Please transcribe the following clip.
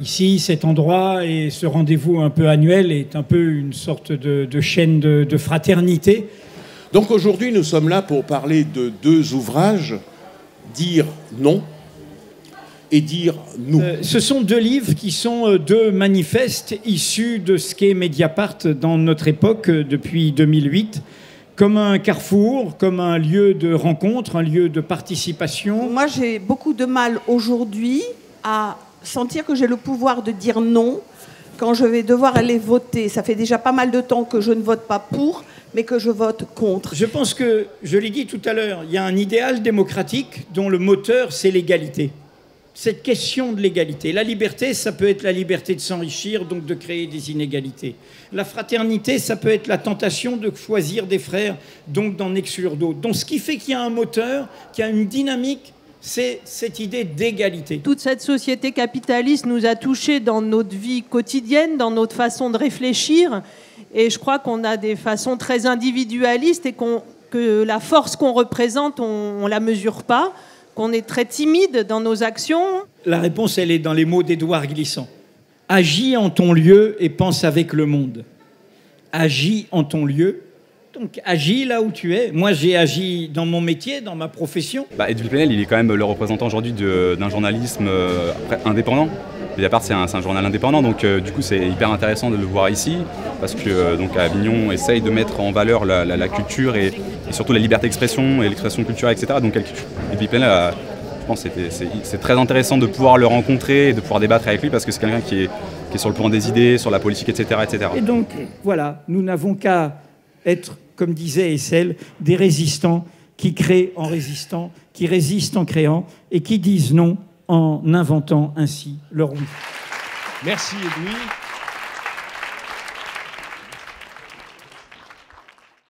ici, cet endroit et ce rendez-vous un peu annuel est un peu une sorte de chaîne de fraternité. Donc aujourd'hui, nous sommes là pour parler de deux ouvrages, Dire non et Dire nous. Ce sont deux livres qui sont deux manifestes issus de ce qu'est Mediapart dans notre époque depuis 2008, comme un carrefour, comme un lieu de rencontre, un lieu de participation. Moi, j'ai beaucoup de mal aujourd'hui à sentir que j'ai le pouvoir de dire non quand je vais devoir aller voter. Ça fait déjà pas mal de temps que je ne vote pas pour, mais que je vote contre. Je pense que, je l'ai dit tout à l'heure, il y a un idéal démocratique dont le moteur, c'est l'égalité. Cette question de l'égalité. La liberté, ça peut être la liberté de s'enrichir, donc de créer des inégalités. La fraternité, ça peut être la tentation de choisir des frères, donc d'en exclure d'autres. Donc ce qui fait qu'il y a un moteur, qu'il y a une dynamique, c'est cette idée d'égalité. Toute cette société capitaliste nous a touchés dans notre vie quotidienne, dans notre façon de réfléchir. Et je crois qu'on a des façons très individualistes et que la force qu'on représente, on ne la mesure pas, qu'on est très timide dans nos actions. La réponse, elle est dans les mots d'Édouard Glissant. Agis en ton lieu et pense avec le monde. Agis en ton lieu. Donc agis là où tu es. Moi, j'ai agi dans mon métier, dans ma profession. Ed Villepénel, il est quand même le représentant aujourd'hui d'un journalisme indépendant. Mediapart, c'est un journal indépendant, donc du coup, c'est hyper intéressant de le voir ici, parce que donc Avignon essaye de mettre en valeur la culture et surtout la liberté d'expression et l'expression culturelle, etc. Donc Ed Villepénel, je pense que c'est très intéressant de pouvoir le rencontrer et de pouvoir débattre avec lui, parce que c'est quelqu'un qui est sur le plan des idées, sur la politique, etc. etc. Et donc, voilà, nous n'avons qu'à être, comme disait Hessel, des résistants qui créent en résistant, qui résistent en créant et qui disent non en inventant ainsi leur oui. Merci Edoui.